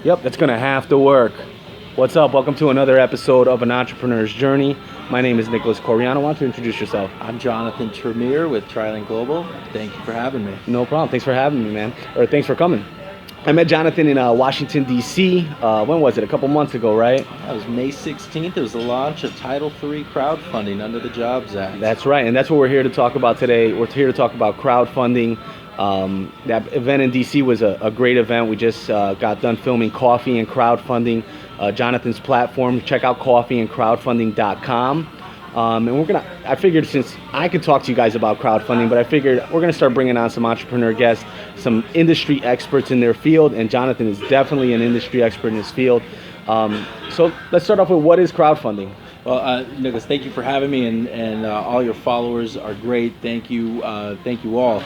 Yep, that's going to have to work. What's up? Welcome to another episode of An Entrepreneur's Journey. My name is Nicholas Coriano. Why don't you introduce yourself? I'm Jonathan Termier with Trilink Global. Thank you for having me. No problem. Thanks for having me, man. Or thanks for coming. I met Jonathan in Washington, D.C. When was it? A couple months ago, right? That was May 16th. It was the launch of Title III crowdfunding under the Jobs Act. That's right, and that's what we're here to talk about today. We're here to talk about crowdfunding. That event in D.C. was a great event. We just got done filming Coffee and Crowdfunding, Jonathan's platform. Check out coffeeandcrowdfunding.com. And I figured since I could talk to you guys about crowdfunding, but I figured we're going to start bringing on some entrepreneur guests, some industry experts in their field, and Jonathan is definitely an industry expert in his field. So let's start off with, what is crowdfunding? Well, Nicholas, thank you for having me, and all your followers are great. Thank you all.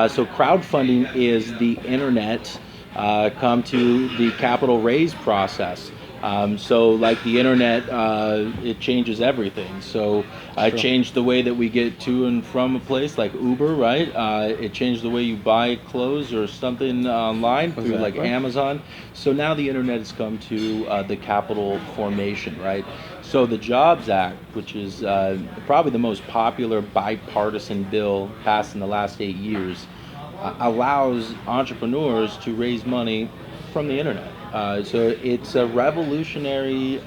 So crowdfunding is the internet come to the capital raise process. So like the internet, it changes everything. So it changed the way that we get to and from a place like Uber, right? It changed the way you buy clothes or something online through like Amazon. So now the internet has come to the capital formation, right? So the Jobs Act, which is probably the most popular bipartisan bill passed in the last 8 years, allows entrepreneurs to raise money from the internet. So it's a revolutionary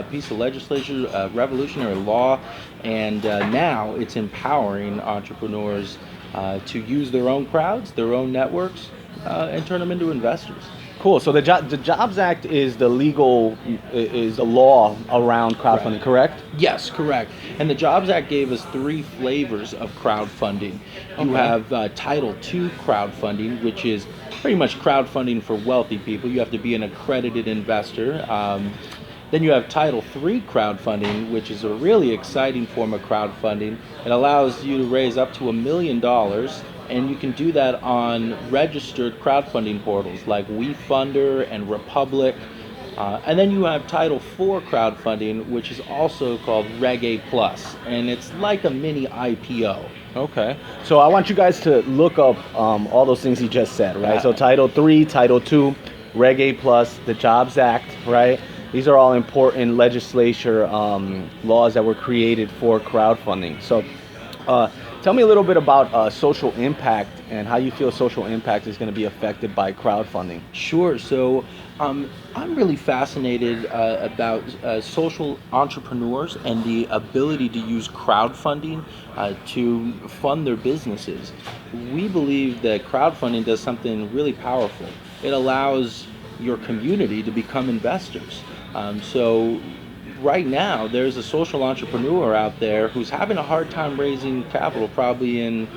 piece of legislation, a revolutionary law, and now it's empowering entrepreneurs to use their own crowds, their own networks, and turn them into investors. Cool. So the Jobs Act is the law around crowdfunding, correct? Yes, correct. And the Jobs Act gave us 3 flavors of crowdfunding. You have Title II crowdfunding, which is pretty much crowdfunding for wealthy people. You have to be an accredited investor. Then you have Title III crowdfunding, which is a really exciting form of crowdfunding. It allows you to raise up to $1 million, and you can do that on registered crowdfunding portals like WeFunder and Republic. And then you have Title IV crowdfunding, which is also called Reg A+, and it's like a mini IPO. Okay. So I want you guys to look up all those things he just said, right? So Title III, Title II, Reg A+, the Jobs Act, right? These are all important legislature laws that were created for crowdfunding. So tell me a little bit about social impact and how you feel social impact is going to be affected by crowdfunding. Sure. So I'm really fascinated about social entrepreneurs and the ability to use crowdfunding to fund their businesses. We believe that crowdfunding does something really powerful. It allows your community to become investors. So right now, there's a social entrepreneur out there who's having a hard time raising capital, probably in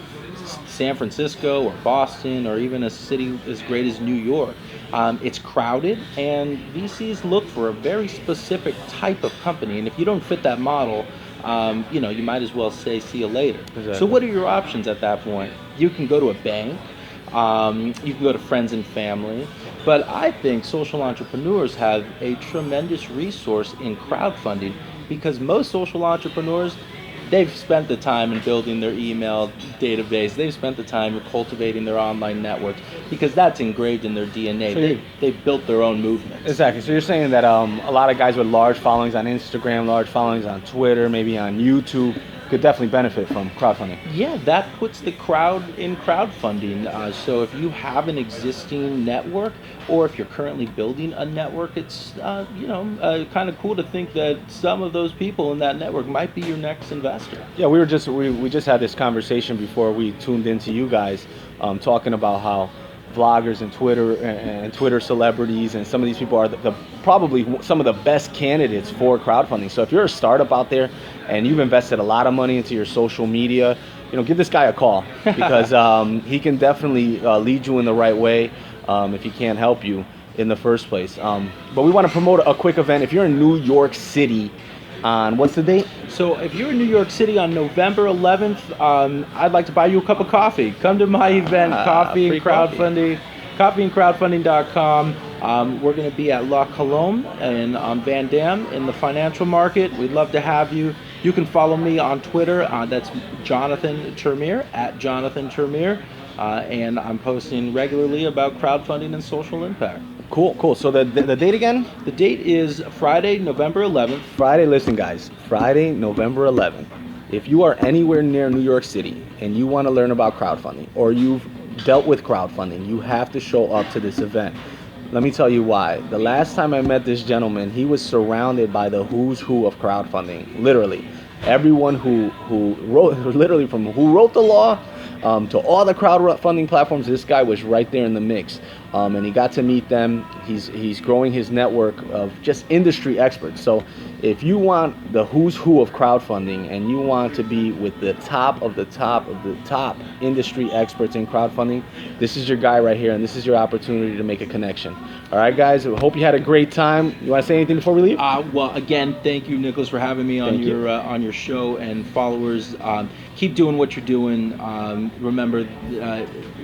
San Francisco or Boston or even a city as great as New York. It's crowded, and VCs look for a very specific type of company, and if you don't fit that model, you might as well say see you later. Exactly. So what are your options at that point? You can go to a bank, you can go to friends and family, but I think social entrepreneurs have a tremendous resource in crowdfunding, because most social entrepreneurs, they've spent the time in building their email database. They've spent the time in cultivating their online networks, because that's engraved in their DNA. So they've built their own movements. Exactly. So you're saying that a lot of guys with large followings on Instagram, large followings on Twitter, maybe on YouTube, could definitely benefit from crowdfunding. Yeah, that puts the crowd in crowdfunding. So if you have an existing network, or if you're currently building a network, it's kind of cool to think that some of those people in that network might be your next investor. Yeah, we just had this conversation before we tuned into you guys, talking about how vloggers and Twitter celebrities and some of these people are probably some of the best candidates for crowdfunding. So if you're a startup out there and you've invested a lot of money into your social media, give this guy a call, because he can definitely lead you in the right way if he can't help you in the first place. But we want to promote a quick event. If you're in New York City, on what's the date? So if you're in New York City on November 11th, I'd like to buy you a cup of coffee. Come to my event, Coffee and Crowdfunding, coffeeandcrowdfunding.com. We're going to be at La Colombe and on Van Dam in the financial market. We'd love to have you. You can follow me on Twitter. That's Jonathan Termier, at Jonathan Termier. And I'm posting regularly about crowdfunding and social impact. Cool, cool. So the date again? The date is Friday, November 11th. Friday, listen guys, Friday, November 11th. If you are anywhere near New York City and you want to learn about crowdfunding, or you've dealt with crowdfunding, you have to show up to this event. Let me tell you why. The last time I met this gentleman, he was surrounded by the who's who of crowdfunding, literally. Everyone who wrote, literally from who wrote the law to all the crowdfunding platforms, this guy was right there in the mix. And he got to meet them. He's growing his network of just industry experts. So if you want the who's who of crowdfunding and you want to be with the top of the top of the top industry experts in crowdfunding, this is your guy right here, and this is your opportunity to make a connection. All right, guys, I hope you had a great time. You want to say anything before we leave? Well, again, thank you, Nicholas, for having me on your show, and followers. Keep doing what you're doing. Remember,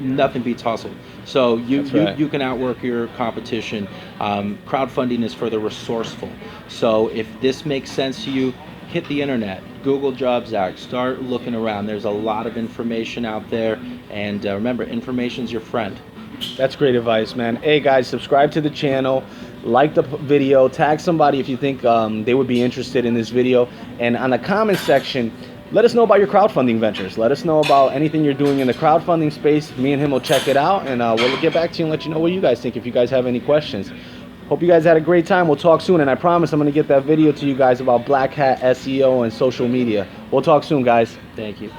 nothing beats hustle. So you can outwork your competition. Crowdfunding is for the resourceful. So if this makes sense to you, hit the internet, Google Jobs Act, start looking around. There's a lot of information out there, and remember, information's your friend. That's great advice, man. Hey guys, subscribe to the channel, like the video, tag somebody if you think they would be interested in this video, and on the comment section, let us know about your crowdfunding ventures. Let us know about anything you're doing in the crowdfunding space. Me and him will check it out, and we'll get back to you and let you know what you guys think if you guys have any questions. Hope you guys had a great time. We'll talk soon, and I promise I'm going to get that video to you guys about Black Hat SEO and social media. We'll talk soon, guys. Thank you.